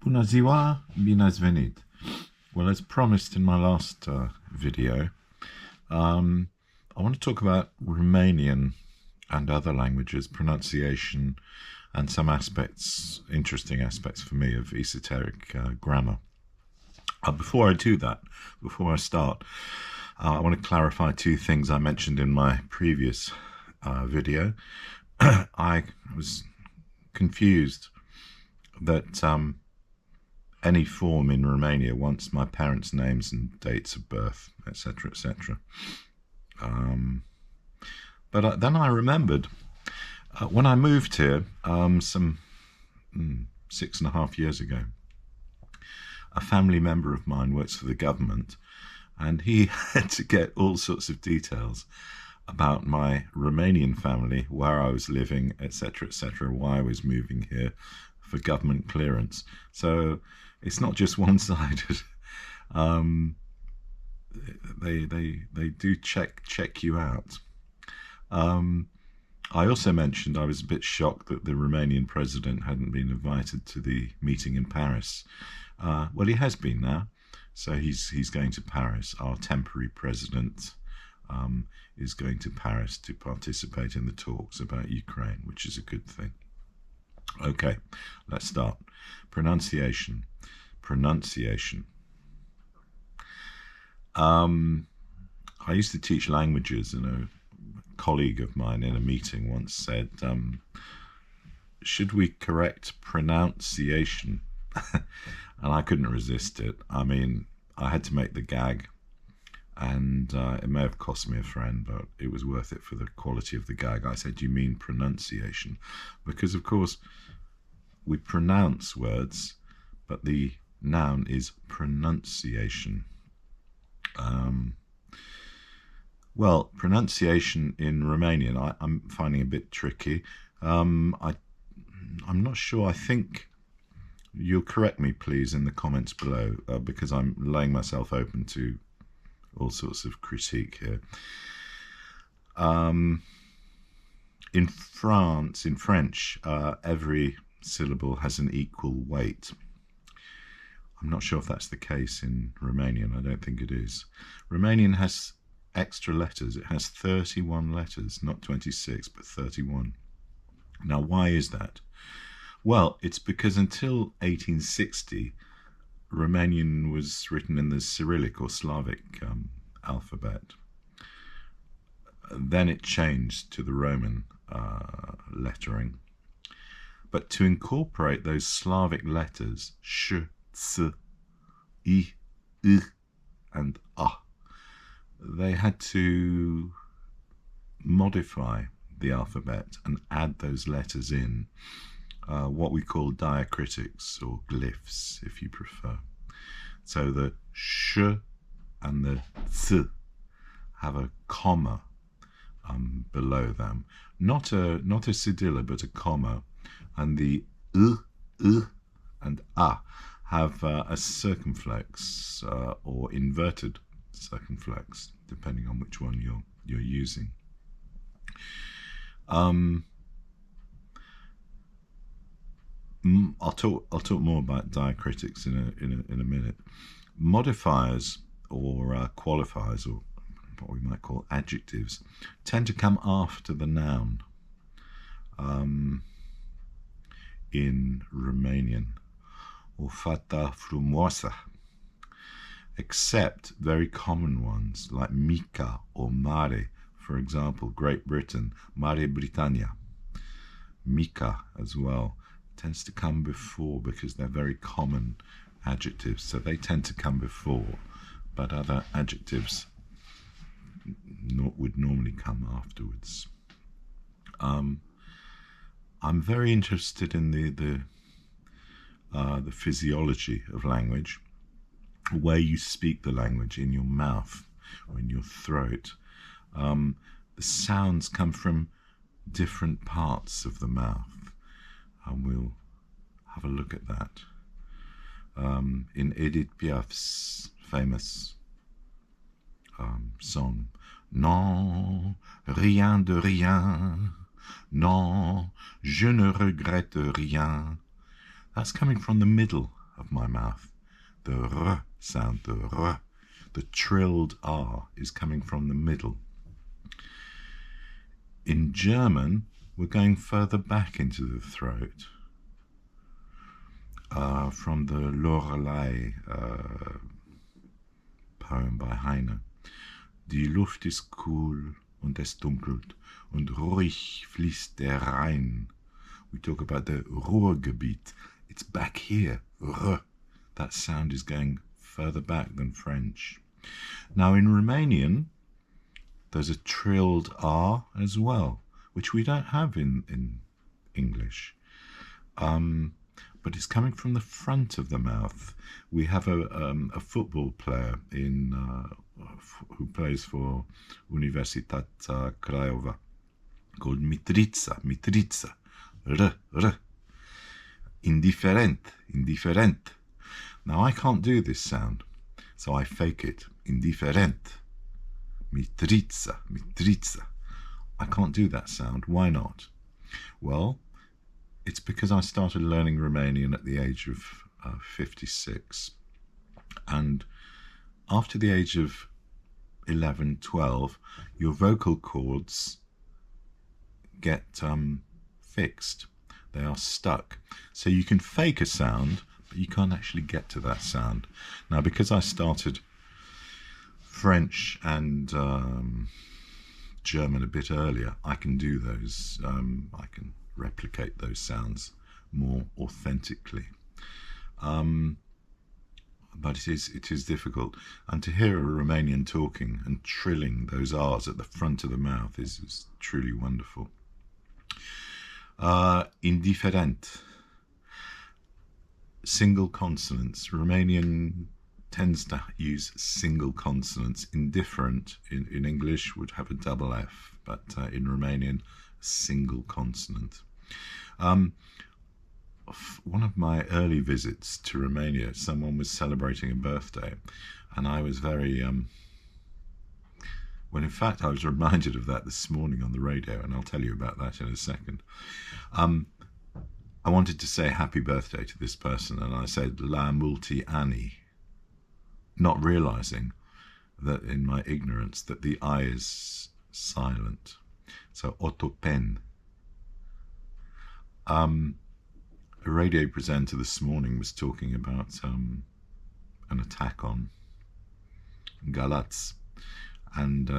Bună ziua, bine ați venit. Well, as promised in my last video, I want to talk about Romanian and other languages, pronunciation, and some aspects, interesting aspects for me, of esoteric grammar. Before I do that, before I start, I want to clarify two things I mentioned in my previous video. I was confused that any form in Romania wants my parents' names and dates of birth, etc., etc. But then I remembered when I moved here some 6.5 years ago, a family member of mine works for the government, and he had to get all sorts of details about my Romanian family, where I was living, etc., etc., why I was moving here for government clearance. So it's not just one-sided. They do check you out. I also mentioned I was a bit shocked that the Romanian president hadn't been invited to the meeting in Paris. Well, he has been now, so he's going to Paris. Our temporary president is going to Paris to participate in the talks about Ukraine, which is a good thing. Okay, let's start. Pronunciation. I used to teach languages, and a colleague of mine in a meeting once said, should we correct pronunciation? And I couldn't resist it. I mean, I had to make the gag, and it may have cost me a friend, but it was worth it for the quality of the gag. I said, you mean pronunciation? Because, of course, we pronounce words, but the noun is pronunciation. Well, pronunciation in Romanian, I'm finding a bit tricky. I'm not sure. I think you'll correct me, please, in the comments below, because I'm laying myself open to all sorts of critique here. In French, every syllable has an equal weight. I'm not sure if that's the case in Romanian. I don't think it is. Romanian has extra letters. It has 31 letters, not 26, but 31. Now, why is that? Well, it's because until 1860, Romanian was written in the Cyrillic or Slavic alphabet. Then it changed to the Roman lettering. But to incorporate those Slavic letters, sh, s, I, and a, they had to modify the alphabet and add those letters in, what we call diacritics or glyphs, if you prefer. So the sh and the ts have a comma below them, not a cedilla, but a comma, and the and a have a circumflex or inverted circumflex, depending on which one you're using. I'll talk more about diacritics in a minute. Modifiers or qualifiers, or what we might call adjectives, tend to come after the noun in Romanian, o fata frumoasă, except very common ones like mica or mare. For example, Great Britain, Mare Britannia. Mica as well tends to come before because they're very common adjectives, so they tend to come before, but other adjectives would normally come afterwards. I'm very interested in the physiology of language, where you speak the language, in your mouth or in your throat. The sounds come from different parts of the mouth, and we'll have a look at that. In Edith Piaf's famous song, Non, rien de rien, non, je ne regrette rien. That's coming from the middle of my mouth. The r sound, the r. The trilled R is coming from the middle. In German, we're going further back into the throat. From the Lorelei poem by Heine. Die Luft ist kühl und es dunkelt und ruhig fließt der Rhein. We talk about the Ruhrgebiet. It's back here. R. That sound is going further back than French. Now in Romanian, there's a trilled R as well, which we don't have in English. But it's coming from the front of the mouth. We have a football player who plays for Universitatea Craiova called Mitrița. R. Indifferent. Now I can't do this sound, so I fake it. Indifferent. Mitrița. I can't do that sound. Why not? Well, it's because I started learning Romanian at the age of 56. And after the age of 11, 12, your vocal cords get fixed. They are stuck. So you can fake a sound, but you can't actually get to that sound. Now, because I started French and German a bit earlier, I can do those. I can replicate those sounds more authentically. But it is difficult. And to hear a Romanian talking and trilling those R's at the front of the mouth is truly wonderful. Indifferent. Single consonants. Romanian tends to use single consonants. Indifferent in English would have a double F, but in Romanian, single consonant. One of my early visits to Romania, someone was celebrating a birthday, and I was very well, in fact, I was reminded of that this morning on the radio, and I'll tell you about that in a second. I wanted to say happy birthday to this person, and I said la multi anni, not realizing that in my ignorance that the I is silent. So otopen. A radio presenter this morning was talking about an attack on Galați, and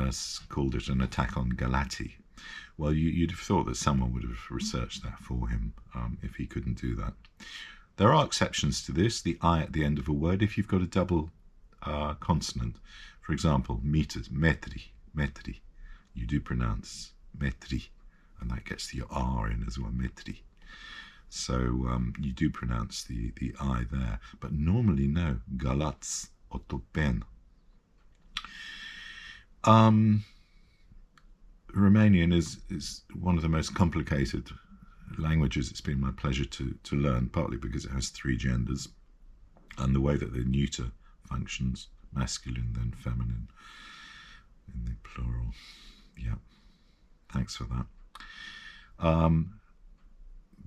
called it an attack on Galati. Well, you'd have thought that someone would have researched that for him if he couldn't do that. There are exceptions to this, the I at the end of a word, if you've got a double consonant. For example, meters, metri. You do pronounce metri, and that gets your R in as well, metri. So you do pronounce the I there, but normally no, Galați, otopen. Romanian is one of the most complicated languages. It's been my pleasure to learn, partly because it has 3 genders and the way that the neuter functions, masculine then feminine in the plural. Yeah, thanks for that.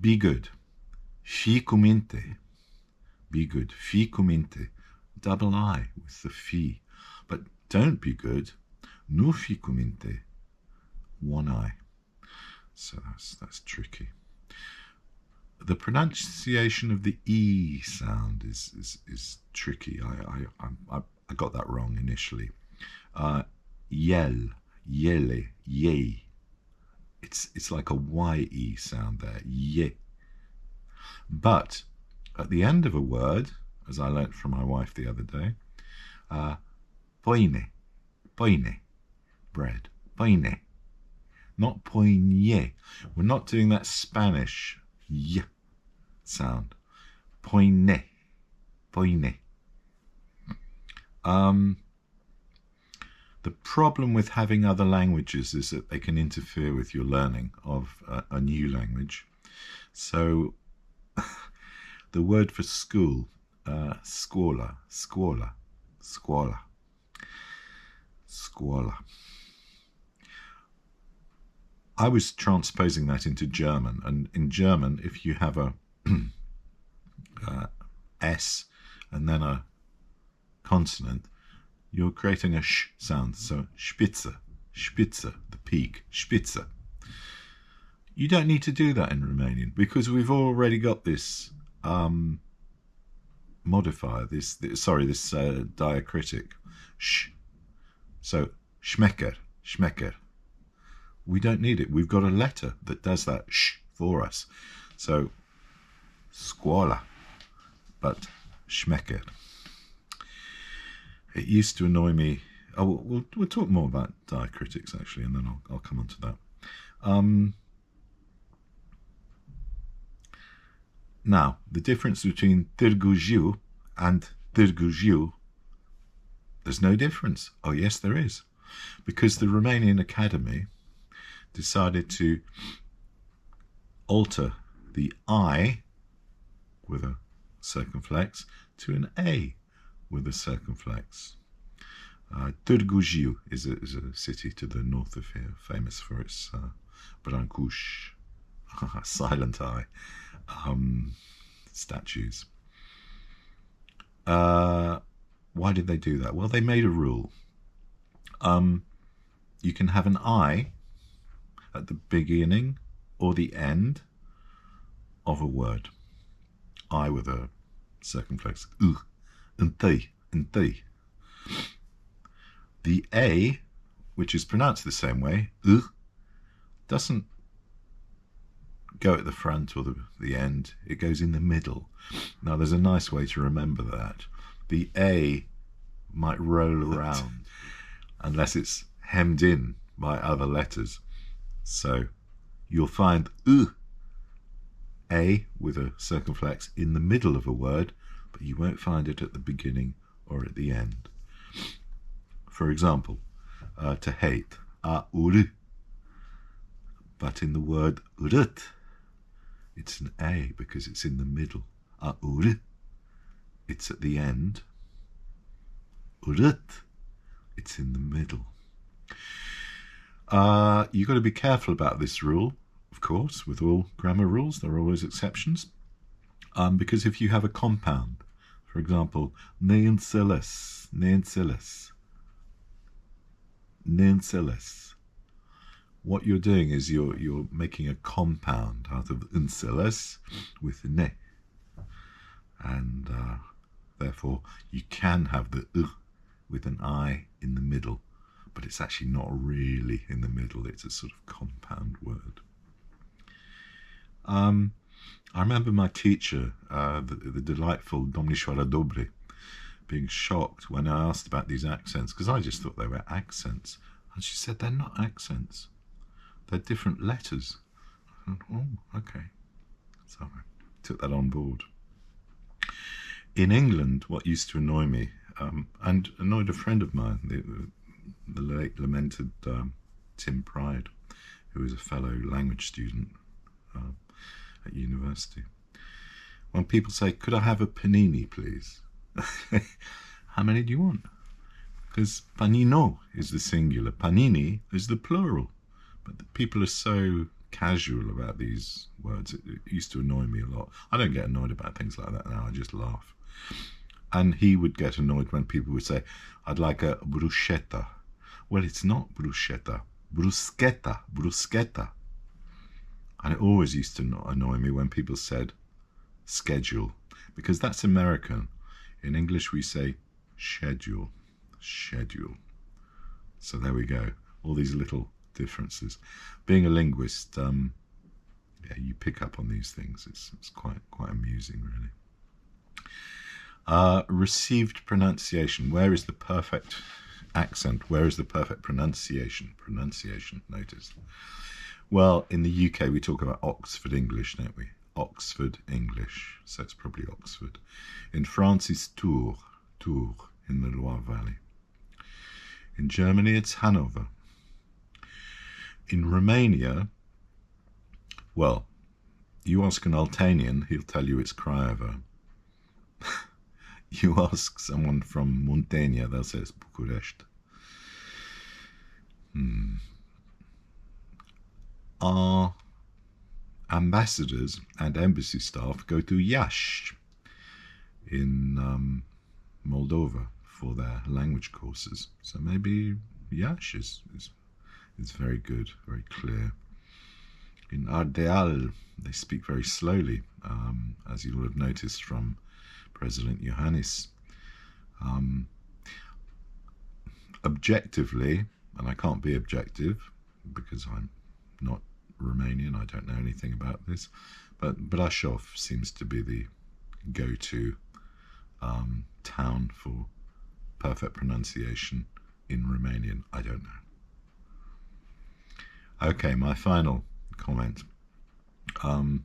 Be good. Fii cu minte. Be good. Fii cu minte. Double I with the fii. But don't be good. Nu fii cu minte. One I. So that's tricky. The pronunciation of the E sound is tricky. I got that wrong initially. Yel, yele, yay. It's like a Y-E sound there, ye. But at the end of a word, as I learnt from my wife the other day, poine, bread, poine, not poigne. We're not doing that Spanish y sound. Poine. The problem with having other languages is that they can interfere with your learning of a new language. So the word for school, scuola. I was transposing that into German, and in German, if you have a S and then a consonant, you're creating a sh sound. So Spitze, Spitze, the peak, Spitze. You don't need to do that in Romanian because we've already got this modifier, this diacritic, sh. So schmecker, schmecker. We don't need it. We've got a letter that does that sh for us. So scuola, but schmecker. It used to annoy me. Oh, we'll talk more about diacritics actually, and then I'll come on to that. Now, the difference between Târgu Jiu and Târgu Jiu, there's no difference. Oh, yes, there is. Because the Romanian Academy decided to alter the I with a circumflex to an A with a circumflex. Târgu Jiu is a city to the north of here, famous for its brancuș, silent I, statues. Why did they do that? Well, they made a rule. You can have an I at the beginning or the end of a word. I with a circumflex, întâi. The A, which is pronounced the same way, doesn't go at the front or the end. It goes in the middle. Now, there's a nice way to remember that. The A might roll around unless it's hemmed in by other letters. So you'll find A with a circumflex in the middle of a word, but you won't find it at the beginning or at the end. For example, to hate, ur. But in the word urât, it's an A because it's in the middle. Ur, it's at the end. Urât, it's in the middle. You've got to be careful about this rule, of course. With all grammar rules, there are always exceptions. Because if you have a compound, for example, neînțeles, what you're doing is you're making a compound out of înțeles with ne, and therefore you can have the with an I in the middle, but it's actually not really in the middle. It's a sort of compound word. I remember my teacher, the delightful oaraDobre, being shocked when I asked about these accents, because I just thought they were accents. And she said, they're not accents. They're different letters. I thought, oh, okay. So I took that on board. In England, what used to annoy me, and annoyed a friend of mine, the late lamented Tim Pride, who was a fellow language student at university. When people say, could I have a panini, please? How many do you want? Because panino is the singular, panini is the plural. But the people are so casual about these words. It used to annoy me a lot. I don't get annoyed about things like that now. I just laugh. And he would get annoyed when people would say, I'd like a bruschetta. Well, it's not bruschetta. Bruschetta. And it always used to annoy me when people said schedule, because that's American. In English, we say schedule. So there we go. All these little differences. Being a linguist, yeah, you pick up on these things. It's quite amusing, really. Received pronunciation. Where is the perfect accent? Where is the perfect pronunciation? Notice. Well, in the UK, we talk about Oxford English, don't we? Oxford English. So it's probably Oxford. In France, it's Tours in the Loire Valley. In Germany, it's Hanover. In Romania, well, you ask an Altanian, he'll tell you it's Craiova. You ask someone from Muntenia, they'll say it's Bucharest. Our ambassadors and embassy staff go to Iași in Moldova for their language courses. So maybe Yash is very good, very clear. In Ardeal, they speak very slowly, as you will have noticed from President Iohannis. Objectively, and I can't be objective because I'm not Romanian, I don't know anything about this, but Brasov seems to be the go-to town for perfect pronunciation in Romanian. I don't know. Okay, my final comment. I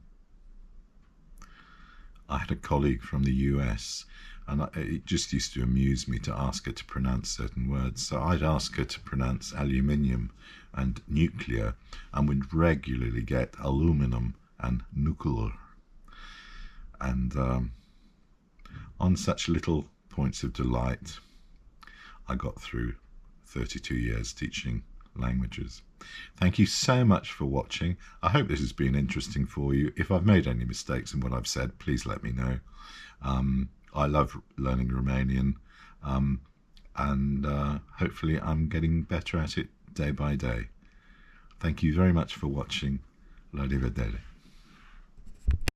had a colleague from the US, and it just used to amuse me to ask her to pronounce certain words. So I'd ask her to pronounce aluminium and nuclear, and would regularly get aluminum and nuclear. And on such little points of delight, I got through 32 years teaching languages. Thank you so much for watching. I hope this has been interesting for you. If I've made any mistakes in what I've said, please let me know. I love learning Romanian, and hopefully I'm getting better at it day by day. Thank you very much for watching. La rivedere.